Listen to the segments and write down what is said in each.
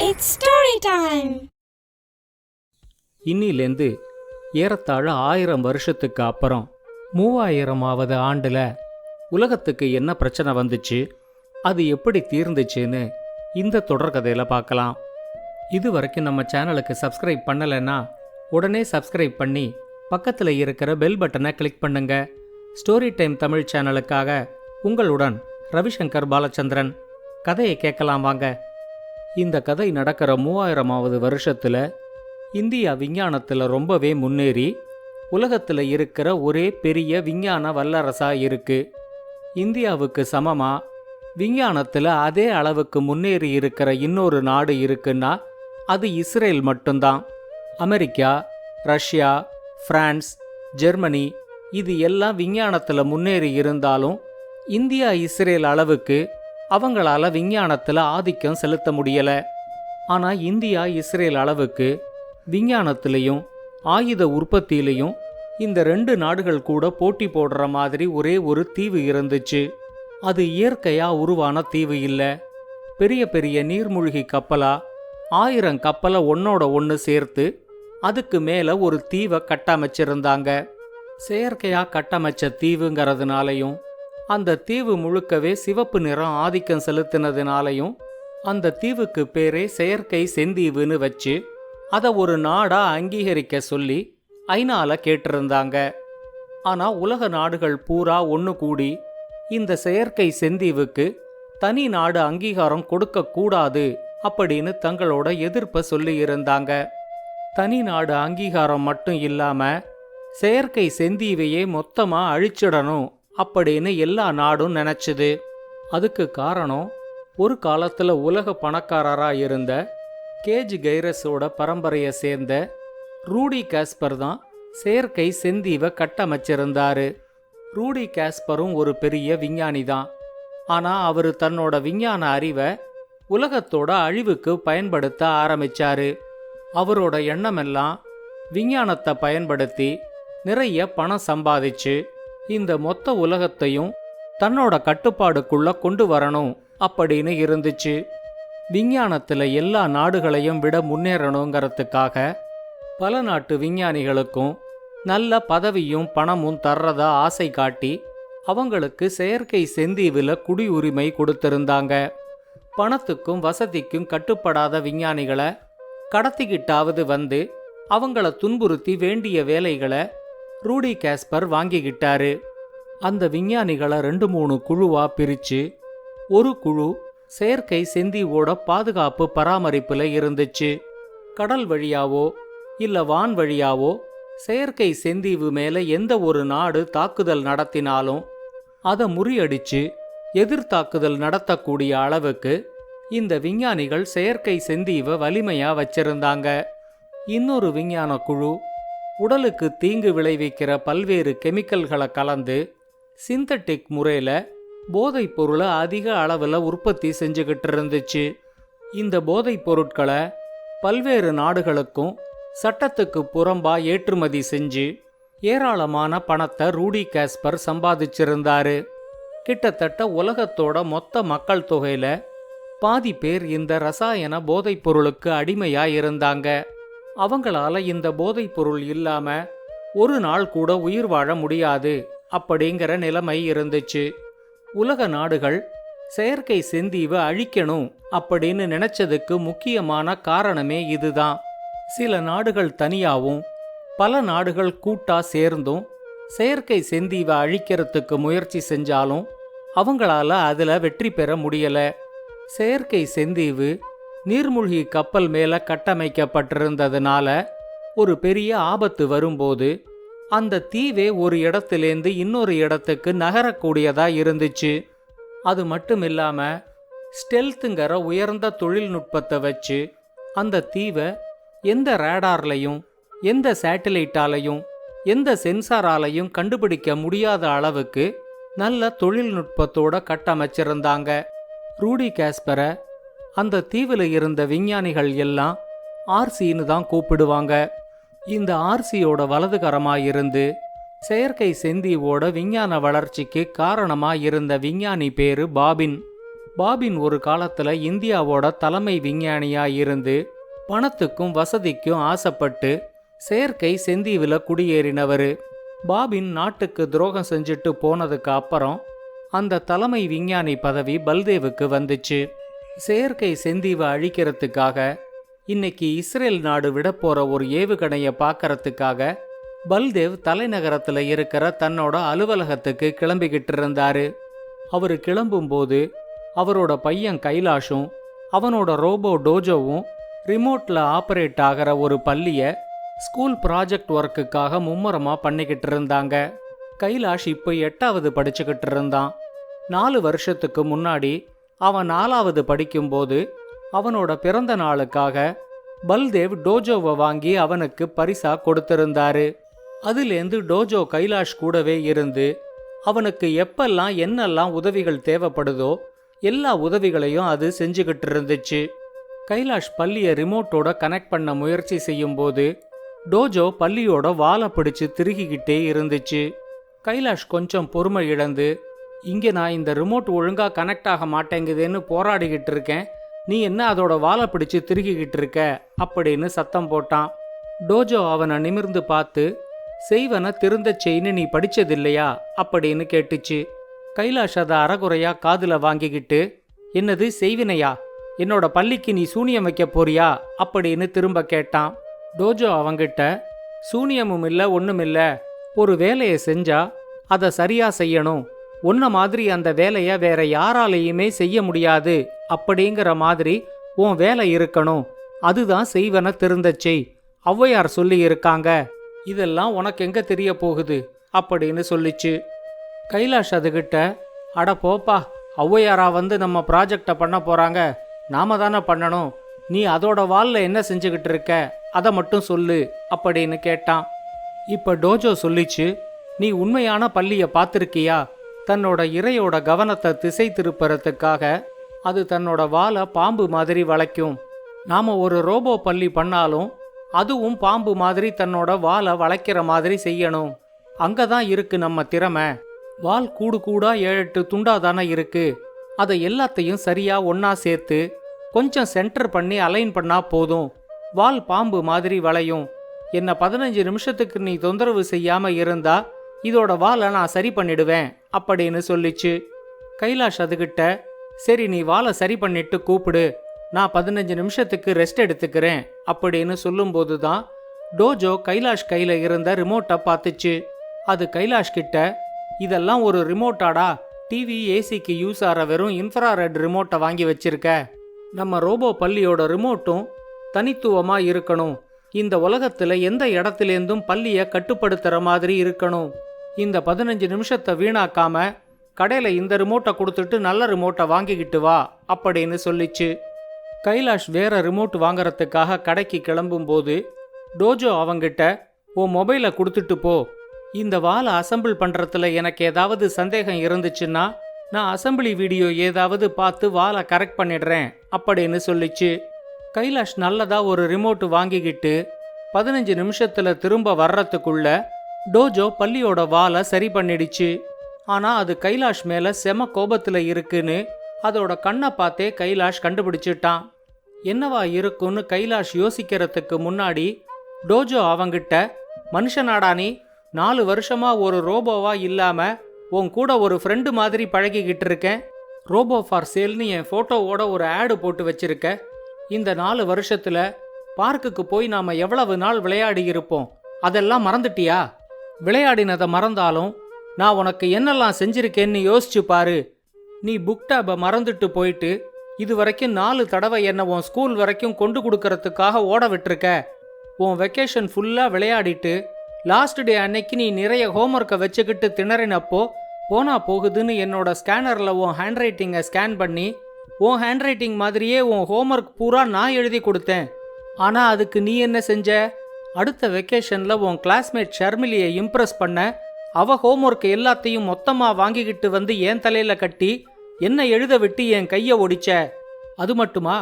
It's story time. இன்னிலேருந்து ஏறத்தாழ 1000 வருஷத்துக்கு அப்புறம் 3000வது ஆண்டுல உலகத்துக்கு என்ன பிரச்சனை வந்துச்சு, அது எப்படி தீர்ந்துச்சுன்னு இந்த தொடர்கதையில பார்க்கலாம். இது வரைக்கும் நம்ம சேனலுக்கு சப்ஸ்கிரைப் பண்ணலைன்னா உடனே சப்ஸ்கிரைப் பண்ணி பக்கத்தில் இருக்கிற பெல் பட்டனை கிளிக் பண்ணுங்க. ஸ்டோரி டைம் தமிழ் சேனலுக்காக உங்களுடன் ரவிசங்கர் பாலச்சந்திரன். கதையை கேட்கலாம் வாங்க. இந்த கதை நடக்கிற 3000வது வருஷத்துல இந்தியா விஞ்ஞானத்தில் ரொம்பவே முன்னேறி உலகத்தில் இருக்கிற ஒரே பெரிய விஞ்ஞான வல்லரசா இருக்கு. இந்தியாவுக்கு சமமா விஞ்ஞானத்தில் அதே அளவுக்கு முன்னேறி இருக்கிற இன்னொரு நாடு இருக்குன்னா அது இஸ்ரேல் மட்டும்தான். அமெரிக்கா, ரஷ்யா, பிரான்ஸ், ஜெர்மனி இது எல்லாம் விஞ்ஞானத்தில் முன்னேறி இருந்தாலும் இந்தியா இஸ்ரேல் அளவுக்கு அவங்களால விஞ்ஞானத்தில் ஆதிக்கம் செலுத்த முடியல. ஆனால் இந்தியா இஸ்ரேல் அளவுக்கு விஞ்ஞானத்திலையும் ஆயுத உற்பத்தியிலையும் இந்த 2 நாடுகள் கூட போட்டி போடுற மாதிரி ஒரே ஒரு தீவு இருந்துச்சு. அது இயற்கையா உருவான தீவு இல்லை. பெரிய பெரிய நீர்மூழ்கி கப்பலா 1000 கப்பலை ஒன்னோட ஒன்று சேர்த்து அதுக்கு மேலே ஒரு தீவை கட்டமைச்சிருந்தாங்க. செயற்கையா கட்டமைச்ச தீவுங்கிறதுனாலையும் அந்த தீவு முழுக்கவே சிவப்பு நிறம் ஆதிக்கம் செலுத்தினதுனாலையும் அந்த தீவுக்கு பேரே செயற்கை செந்தீவுன்னு வச்சு அதை ஒரு நாடா அங்கீகரிக்க சொல்லி ஐநால கேட்டிருந்தாங்க. ஆனா உலக நாடுகள் பூரா ஒன்று கூடி இந்த செயற்கை செந்தீவுக்கு தனி நாடு அங்கீகாரம் கொடுக்க கூடாது அப்படின்னு தங்களோட எதிர்ப்பை சொல்லி இருந்தாங்க. தனி நாடு அங்கீகாரம் மட்டும் இல்லாம செயற்கை செந்தீவையே மொத்தமா அழிச்சிடணும் அப்படின்னு எல்லா நாடும் நினைச்சுது. அதுக்கு காரணம் ஒரு காலத்துல உலக பணக்காரரா இருந்த கேஜ் கைரஸோட பரம்பரையை சேர்ந்த ரூடி காஸ்பர் தான் செயற்கை செந்தீவை கட்டமைச்சிருந்தாரு. ரூடி காஸ்பரும் ஒரு பெரிய விஞ்ஞானி தான். ஆனா அவரு தன்னோட விஞ்ஞான அறிவை உலகத்தோட அழிவுக்கு பயன்படுத்த ஆரம்பிச்சாரு. அவரோட எண்ணமெல்லாம் விஞ்ஞானத்தை பயன்படுத்தி நிறைய பணம் சம்பாதிச்சு இந்த மொத்த உலகத்தையும் தன்னோட கட்டுப்பாடுக்குள்ள கொண்டு வரணும் அப்படின்னு இருந்துச்சு. விஞ்ஞானத்தில் எல்லா நாடுகளையும் விட முன்னேறணுங்கிறதுக்காக பல நாட்டு விஞ்ஞானிகளுக்கும் நல்ல பதவியும் பணமும் தர்றதா ஆசை காட்டி அவங்களுக்கு செயற்கை செந்தீவில் குடியுரிமை கொடுத்திருந்தாங்க. பணத்துக்கும் வசதிக்கும் கட்டுப்படாத விஞ்ஞானிகளை கடத்திக்கிட்டாவது வந்து அவங்கள துன்புறுத்தி வேண்டிய வேலைகளை ரூடி காஸ்பர் வாங்கிக்கிட்டாரு. அந்த விஞ்ஞானிகளை 2-3 குழுவா பிரிச்சு ஒரு குழு செயற்கை செந்தீவோட பாதுகாப்பு பராமரிப்புல இருந்துச்சு. கடல் வழியாவோ இல்ல வான் வழியாவோ செயற்கை செந்தீவு மேல எந்த ஒரு நாடு தாக்குதல் நடத்தினாலும் அதை முறியடிச்சு எதிர்த்தாக்குதல் நடத்தக்கூடிய அளவுக்கு இந்த விஞ்ஞானிகள் செயற்கை செந்தீவை வலிமையா வச்சிருந்தாங்க. இன்னொரு விஞ்ஞான குழு உடலுக்கு தீங்கு விளைவிக்கிற பல்வேறு கெமிக்கல்களை கலந்து சிந்தட்டிக் முறையில் போதைப் பொருளை அதிக அளவில் உற்பத்தி செஞ்சுக்கிட்டு இருந்துச்சு. இந்த போதைப் பொருட்களை பல்வேறு நாடுகளுக்கும் சட்டத்துக்கு புறம்பா ஏற்றுமதி செஞ்சு ஏராளமான பணத்தை ரூடி காஸ்பர் சம்பாதிச்சிருந்தாரு. கிட்டத்தட்ட உலகத்தோட மொத்த மக்கள் தொகையில பாதி பேர் இந்த ரசாயன போதைப் பொருளுக்கு அடிமையா இருந்தாங்க. அவங்களால இந்த போதைப் பொருள் இல்லாம ஒரு நாள் கூட உயிர் வாழ முடியாது அப்படிங்கிற நிலைமை இருந்துச்சு. உலக நாடுகள் செயற்கை செந்தீவை அழிக்கணும் அப்படின்னு நினைச்சதுக்கு முக்கியமான காரணமே இதுதான். சில நாடுகள் தனியாவும் பல நாடுகள் கூட்டா சேர்ந்தும் செயற்கை செந்தீவை அழிக்கிறதுக்கு முயற்சி செஞ்சாலும் அவங்களால அதுல வெற்றி பெற முடியல. செயற்கை செந்தீவு நீர்மூழ்கி கப்பல் மேல கட்டமைக்கப்பட்டிருந்ததுனால ஒரு பெரிய ஆபத்து வரும்போது அந்த தீவே ஒரு இடத்திலேருந்து இன்னொரு இடத்துக்கு நகரக்கூடியதா இருந்துச்சு. அது மட்டும் இல்லாம ஸ்டெல்த்துங்கிற உயர்ந்த தொழில்நுட்பத்தை வச்சு அந்த தீவை எந்த ரேடார்லையும் எந்த சேட்டிலைட்டாலையும் எந்த சென்சாராலையும் கண்டுபிடிக்க முடியாத அளவுக்கு நல்ல தொழில்நுட்பத்தோட கட்டமைச்சிருந்தாங்க. ரூடி காஸ்பரை அந்த தீவில் இருந்த விஞ்ஞானிகள் எல்லாம் ஆர்சின்னு தான் கூப்பிடுவாங்க. இந்த ஆர்சியோட வலதுகரமாயிருந்து செயற்கை செந்தீவோட விஞ்ஞான வளர்ச்சிக்கு காரணமாயிருந்த விஞ்ஞானி பேரு பாபின். பாபின் ஒரு காலத்துல இந்தியாவோட தலைமை விஞ்ஞானியா இருந்து பணத்துக்கும் வசதிக்கும் ஆசைப்பட்டு செயற்கை செந்தீவுல குடியேறினவரு. பாபின் நாட்டுக்கு துரோகம் செஞ்சுட்டு போனதுக்கு அப்புறம் அந்த தலைமை விஞ்ஞானி பதவி பல்தேவுக்கு வந்துச்சு. செயற்கை செந்தீவை அழிக்கிறதுக்காக இன்னைக்கு இஸ்ரேல் நாடு விட போற ஒரு ஏவுகணைய பார்க்கறதுக்காக பல்தேவ் தலைநகரத்துல இருக்கிற தன்னோட அலுவலகத்துக்கு கிளம்பிக்கிட்டு இருந்தாரு. அவரு கிளம்பும்போது அவரோட பையன் கைலாஷும் அவனோட ரோபோ டோஜோவும் ரிமோட்ல ஆபரேட் ஆகிற ஒரு பள்ளிய ஸ்கூல் ப்ராஜெக்ட் ஒர்க்குக்காக மும்முரமா பண்ணிக்கிட்டு இருந்தாங்க. கைலாஷ் இப்போ 8வது படிச்சுக்கிட்டு இருந்தான். 4 வருஷத்துக்கு முன்னாடி அவன் 4வது படிக்கும்போது அவனோட பிறந்த நாளுக்காக பல்தேவ் டோஜோவை வாங்கி அவனுக்கு பரிசா கொடுத்திருந்தாரு. அதுலேருந்து டோஜோ கைலாஷ் கூடவே இருந்து அவனுக்கு எப்பெல்லாம் என்னெல்லாம் உதவிகள் தேவைப்படுதோ எல்லா உதவிகளையும் அது செஞ்சுக்கிட்டு இருந்துச்சு. கைலாஷ் பள்ளியை ரிமோட்டோட கனெக்ட் பண்ண முயற்சி செய்யும்போது டோஜோ பள்ளியோட வாலை பிடிச்சு திருகிக்கிட்டே இருந்துச்சு. கைலாஷ் கொஞ்சம் பொறுமை இழந்து, இங்கே நான் இந்த ரிமோட் ஒழுங்கா கனெக்ட் ஆக மாட்டேங்குதுன்னு போராடிக்கிட்டு இருக்கேன், நீ என்ன அதோட வாலை பிடிச்சு திருகிக்கிட்டு இருக்க அப்படின்னு சத்தம் போட்டான். டோஜோ அவனை நிமிர்ந்து பார்த்து, செய்வன திருந்த செய்ன்னு நீ படிச்சதில்லையா அப்படின்னு கேட்டுச்சு. கைலாஷ் அதை அறகுறையா காதுல வாங்கிக்கிட்டு, என்னது செய்வினையா, என்னோட பள்ளிக்கு நீ சூனியம் வைக்க போறியா அப்படின்னு திரும்ப கேட்டான். டோஜோ அவங்கிட்ட, சூனியமும் இல்லை ஒன்றும் இல்லை, ஒரு வேலையை செஞ்சா அதை சரியா செய்யணும், உன்ன மாதிரி அந்த வேலையை வேற யாராலையுமே செய்ய முடியாது அப்படிங்கிற மாதிரி உன் வேலை இருக்கணும், அதுதான் செய்வன திருந்த செய், ஔவையார் சொல்லி இருக்காங்க, இதெல்லாம் உனக்கு எங்க தெரிய போகுது அப்படின்னு சொல்லிச்சு. கைலாஷ் அதுகிட்ட, அட போப்பா, ஔவையாரா வந்து நம்ம ப்ராஜெக்டை பண்ண போறாங்க, நாம தானே பண்ணணும், நீ அதோட வால்ல என்ன செஞ்சுக்கிட்டு இருக்க அதை மட்டும் சொல்லு அப்படின்னு கேட்டான். இப்ப டோஜோ சொல்லிச்சு, நீ உண்மையான பள்ளியை பார்த்திருக்கியா, தன்னோட இரையோட கவனத்தை திசை திருப்புறதுக்காக அது தன்னோட வாலை பாம்பு மாதிரி வளைக்கும், நாம ஒரு ரோபோ பள்ளி பண்ணாலும் அதுவும் பாம்பு மாதிரி தன்னோட வாலை வளைக்கிற மாதிரி செய்யணும், அங்கதான் இருக்கு நம்ம திறமை, வால் கூடு கூடா 7-8 துண்டா தானே இருக்கு, அதை எல்லாத்தையும் சரியா ஒன்னா சேர்த்து கொஞ்சம் சென்டர் பண்ணி அலைன் பண்ணா போதும், வால் பாம்பு மாதிரி வளையும், என்ன 15 நிமிஷத்துக்கு நீ தொந்தரவு செய்யாம இருந்தா இதோட வாலை நான் சரி பண்ணிடுவேன் அப்படின்னு சொல்லிச்சு. கைலாஷ் அதுகிட்ட, சரி நீ வாலை சரி பண்ணிட்டு கூப்பிடு, நான் 15 நிமிஷத்துக்கு ரெஸ்ட் எடுத்துக்கிறேன் அப்படின்னு சொல்லும்போது தான் டோஜோ கைலாஷ் கையில இருந்த ரிமோட்டை பார்த்துச்சு. அது கைலாஷ் கிட்ட, இதெல்லாம் ஒரு ரிமோட்டாடா, டிவி ஏசிக்கு யூஸ் ஆகிற வெறும் இன்ஃப்ராரெட் ரிமோட்டை வாங்கி வச்சிருக்க, நம்ம ரோபோ பள்ளியோட ரிமோட்டும் தனித்துவமா இருக்கணும், இந்த உலகத்துல எந்த இடத்துலேருந்தும் பள்ளியை கட்டுப்படுத்துற மாதிரி இருக்கணும், இந்த 15 நிமிஷத்தை வீணாக்காம கடையில இந்த ரிமோட்டை கொடுத்துட்டு நல்ல ரிமோட்டை வாங்கிக்கிட்டு வா அப்படின்னு சொல்லிச்சு. கைலாஷ் வேற ரிமோட் வாங்கறதுக்காக கடைக்கு கிளம்பும்போது டோஜோ அவங்கிட்ட, உன் மொபைலை கொடுத்துட்டு போ, இந்த வாலை அசம்பிள் பண்றதுல எனக்கு ஏதாவது சந்தேகம் இருந்துச்சுன்னா நான் அசம்பிளி வீடியோ ஏதாவது பார்த்து வாலை கரெக்ட் பண்ணிடுறேன் அப்படின்னு சொல்லிச்சு. கைலாஷ் நல்லதா ஒரு ரிமோட் வாங்கிக்கிட்டு 15 நிமிஷத்துல திரும்ப வர்றதுக்குள்ள டோஜோ பள்ளியோட வாலை சரி பண்ணிடுச்சு. ஆனா அது கைலாஷ் மேல செம கோபத்துல இருக்குன்னு அதோட கண்ணை பார்த்தே கைலாஷ் கண்டுபிடிச்சிட்டான். என்னவா இருக்குன்னு கைலாஷ் யோசிக்கிறதுக்கு முன்னாடி டோஜோ அவங்கிட்ட, மனுஷனாடா நீ, 4 வருஷமா ஒரு ரோபோவா இல்லாம உன் கூட ஒரு ஃப்ரெண்டு மாதிரி பழகிக்கிட்டு இருக்கேன், ரோபோ ஃபார் சேல்னு என் ஃபோட்டோவோட ஒரு ஆடு போட்டு வச்சிருக்க, இந்த 4 வருஷத்துல பார்க்குக்கு போய் நாம எவ்வளவு நாள் விளையாடி இருப்போம், அதெல்லாம் மறந்துட்டியா, விளையாடினதை மறந்தாலும் நான் உனக்கு என்னெல்லாம் செஞ்சிருக்கேன்னு யோசிச்சு பாரு, நீ புக் டேபை மறந்துட்டு போயிட்டு இது வரைக்கும் 4 தடவை என்ன உன் ஸ்கூல் வரைக்கும் கொண்டு கொடுக்கறதுக்காக ஓட விட்டுருக்க, உன் வெக்கேஷன் ஃபுல்லா விளையாடிட்டு லாஸ்ட் டே அன்னைக்கு நீ நிறைய ஹோம்ஒர்க்கை வச்சுக்கிட்டு திணறினப்போ போனா போகுதுன்னு என்னோட ஸ்கேனரில் உன் ஹேண்ட் ரைட்டிங்கை ஸ்கேன் பண்ணி உன் ஹேண்ட் ரைட்டிங் மாதிரியே உன் ஹோம்ஒர்க் பூரா நான் எழுதி கொடுத்தேன், ஆனால் அதுக்கு நீ என்ன செஞ்ச, அடுத்த வெக்கேஷனில் உன் கிளாஸ்மேட் ஷர்மிலியை இம்ப்ரெஸ் பண்ண அவ ஹோம்ஒர்க் எல்லாத்தையும் மொத்தமாக வாங்கிக்கிட்டு வந்து என் தலையில் கட்டி என்ன எழுத விட்டு என் கையை ஒடிச்ச, அது மட்டுமா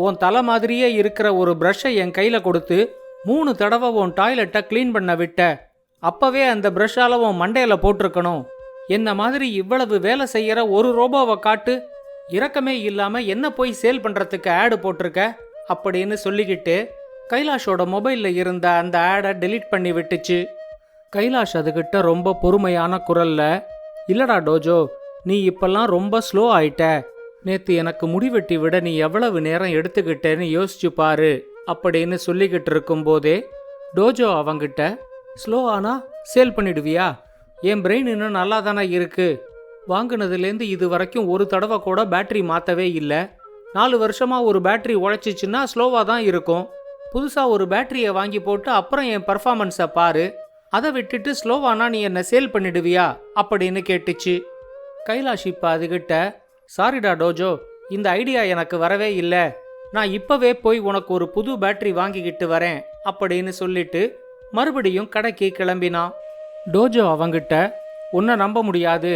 உன் தலை மாதிரியே இருக்கிற ஒரு ப்ரஷ்ஷை என் கையில் கொடுத்து 3 தடவை உன் டாய்லெட்டை க்ளீன் பண்ண விட்ட, அப்பவே அந்த ப்ரஷ்ஷால உன் மண்டையில போட்டிருக்கணும், என்ன மாதிரி இவ்வளவு வேலை செய்யற ஒரு ரோபோவை காட்டு, இரக்கமே இல்லாம என்ன போய் சேல் பண்றதுக்கு ஆடு போட்டிருக்க அப்படின்னு சொல்லிக்கிட்டு கைலாஷோட மொபைல்ல இருந்த அந்த ஆடை டெலீட் பண்ணி விட்டுச்சு. கைலாஷ் அதுகிட்ட ரொம்ப பொறுமையான குரல்ல, இல்லடா டோஜோ, நீ இப்பெல்லாம் ரொம்ப ஸ்லோ ஆயிட்ட. நேத்து எனக்கு முடிவெட்டி விட நீ எவ்வளவு நேரம் எடுத்துக்கிட்டேன்னு யோசிச்சு பாரு அப்படின்னு சொல்லிக்கிட்டு இருக்கும்போதே டோஜோ அவங்கிட்ட, ஸ்லோ ஆனா சேல் பண்ணிடுவியா? என் பிரெயின் இன்னும் நல்லா தானே இருக்கு. வாங்கினதுலேருந்து இது வரைக்கும் ஒரு தடவை கூட பேட்டரி மாற்றவே இல்லை. 4 வருஷமா ஒரு பேட்டரி உழைச்சிச்சுன்னா ஸ்லோவாக தான் இருக்கும். புதுசாக ஒரு பேட்டரியை வாங்கி போட்டு அப்புறம் என் பர்ஃபார்மன்ஸை பாரு. அதை விட்டுட்டு ஸ்லோவானா நீ என்ன சேல் பண்ணிடுவியா அப்படின்னு கேட்டுச்சு. கைலாஷ் இப்போ அதுகிட்ட, சாரிடா டோஜோ, இந்த ஐடியா எனக்கு வரவே இல்லை. நான் இப்போவே போய் உனக்கு ஒரு புது பேட்டரி வாங்கிக்கிட்டு வரேன் அப்படின்னு சொல்லிட்டு மறுபடியும் கடைக்கு கிளம்பினான். டோஜோ அவங்கிட்ட, உன்னை நம்ப முடியாது,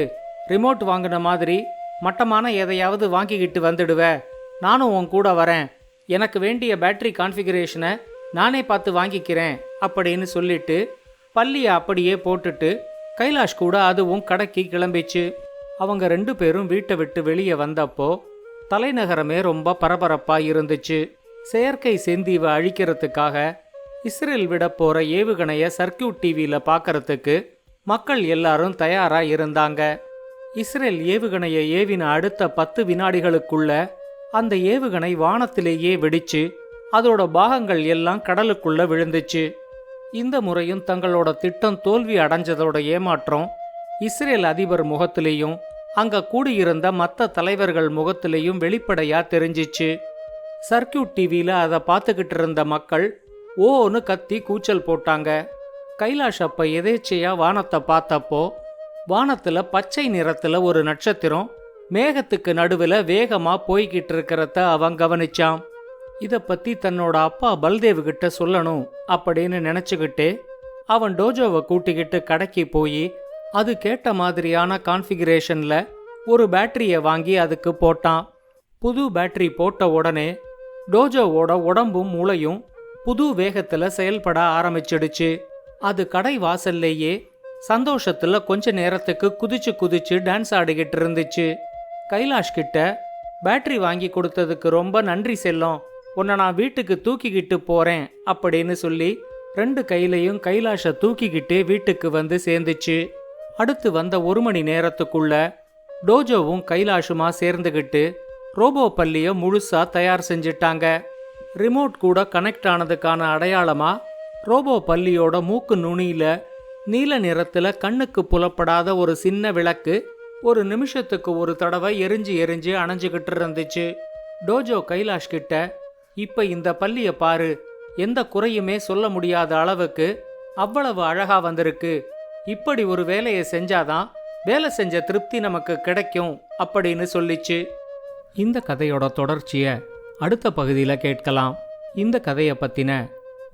ரிமோட் வாங்கின மாதிரி மட்டமான எதையாவது வாங்கிக்கிட்டு வந்துடுவ. நானும் உன் கூட வரேன். எனக்கு வேண்டிய பேட்டரி கான்ஃபிகரேஷனை நானே பார்த்து வாங்கிக்கிறேன் அப்படின்னு சொல்லிட்டு பல்லியை அப்படியே போட்டுட்டு கைலாஷ் கூட அதுவும் கடைக்கு கிளம்பிச்சு. அவங்க 2 பேரும் வீட்டை விட்டு வெளியே வந்தப்போ தலைநகரமே ரொம்ப பரபரப்பா இருந்துச்சு. செயற்கை செந்தீவை அழிக்கிறதுக்காக இஸ்ரேல் விட போற ஏவுகணைய சர்க்கியூட் டிவியில பார்க்கறதுக்கு மக்கள் எல்லாரும் தயாரா இருந்தாங்க. இஸ்ரேல் ஏவுகணையை ஏவின அடுத்த 10 வினாடிகளுக்குள்ள அந்த ஏவுகணை வானத்திலேயே வெடிச்சு அதோட பாகங்கள் எல்லாம் கடலுக்குள்ள விழுந்துச்சு. இந்த முறையும் தங்களோட திட்டம் தோல்வி அடைஞ்சதோட ஏமாற்றம் இஸ்ரேல் அதிபர் முகத்திலேயும் அங்க கூடியிருந்த மற்ற தலைவர்கள் முகத்திலேயும் வெளிப்படையா தெரிஞ்சிச்சு. சர்க்கியூட் டிவியில அதை பார்த்துக்கிட்டு இருந்த மக்கள் ஓன்னு கத்தி கூச்சல் போட்டாங்க. கைலாஷ் அப்ப எதேச்சையா வானத்தை பார்த்தப்போ வானத்துல பச்சை நிறத்துல ஒரு நட்சத்திரம் மேகத்துக்கு நடுவில் வேகமா போய்கிட்டு இருக்கிறத அவன் கவனிச்சான். இத பத்தி தன்னோட அப்பா பல்தேவ் கிட்ட சொல்லணும் அப்படின்னு நினைச்சுக்கிட்டே அவன் டோஜோவை கூட்டிக்கிட்டு கடைக்கு போய் அது கேட்ட மாதிரியான கான்ஃபிகரேஷன்ல ஒரு பேட்டரியை வாங்கி அதுக்கு போட்டான். புது பேட்டரி போட்ட உடனே டோஜோவோட உடம்பும் மூளையும் புது வேகத்துல செயல்பட ஆரம்பிச்சிடுச்சு. அது கடை வாசல்லையே சந்தோஷத்துல கொஞ்ச நேரத்துக்கு குதிச்சு டான்ஸ் ஆடிக்கிட்டு இருந்துச்சு. கைலாஷ் கிட்ட, பேட்டரி வாங்கி கொடுத்ததுக்கு ரொம்ப நன்றி செல்லம், உன்னை நான் வீட்டுக்கு தூக்கிக்கிட்டு போறேன் அப்படின்னு சொல்லி 2 கையிலையும் கைலாஷை தூக்கிக்கிட்டே வீட்டுக்கு வந்து சேர்ந்துச்சு. அடுத்து வந்த 1 மணி நேரத்துக்குள்ள டோஜோவும் கைலாஷுமா சேர்ந்துகிட்டு ரோபோ பல்லிய முழுசா தயார் செஞ்சிட்டாங்க. ரிமோட் கூட கனெக்ட் ஆனதுக்கான அடையாளமா ரோபோ பல்லியோட மூக்கு நுனியில நீல நிறத்துல கண்ணுக்கு புலப்படாத ஒரு சின்ன விளக்கு ஒரு நிமிஷத்துக்கு ஒரு தடவை எரிஞ்சு அணைஞ்சுக்கிட்டு இருந்துச்சு. டோஜோ கைலாஷ் கிட்ட, இப்ப இந்த பல்லிய பாரு, எந்த குறையுமே சொல்ல முடியாத அளவுக்கு அவ்வளவு அழகா வந்திருக்கு. இப்படி ஒரு வேலையை செஞ்சாதான் வேலை செஞ்ச திருப்தி நமக்கு கிடைக்கும் அப்படின்னு சொல்லிச்சு. இந்த கதையோட தொடர்ச்சிய அடுத்த பகுதியில் கேட்கலாம். இந்த கதையை பத்தின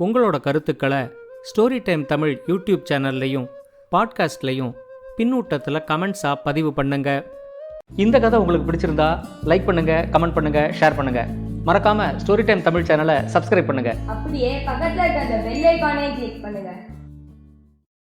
உங்களோட கருத்துக்களை ஸ்டோரி டைம் தமிழ் யூடியூப் சேனல்லையும் பாட்காஸ்ட்லையும் பின்னூட்டத்தில் கமெண்ட்ஸாக பதிவு பண்ணுங்க. இந்த கதை உங்களுக்கு பிடிச்சிருந்தா லைக் பண்ணுங்க, கமெண்ட் பண்ணுங்க, ஷேர் பண்ணுங்க. மறக்காம ஸ்டோரி டைம் தமிழ் சேனலை சப்ஸ்கிரைப் பண்ணுங்க. அப்படியே பக்கத்துல இருக்க அந்த பெல் ஐகானை கிளிக் பண்ணுங்க.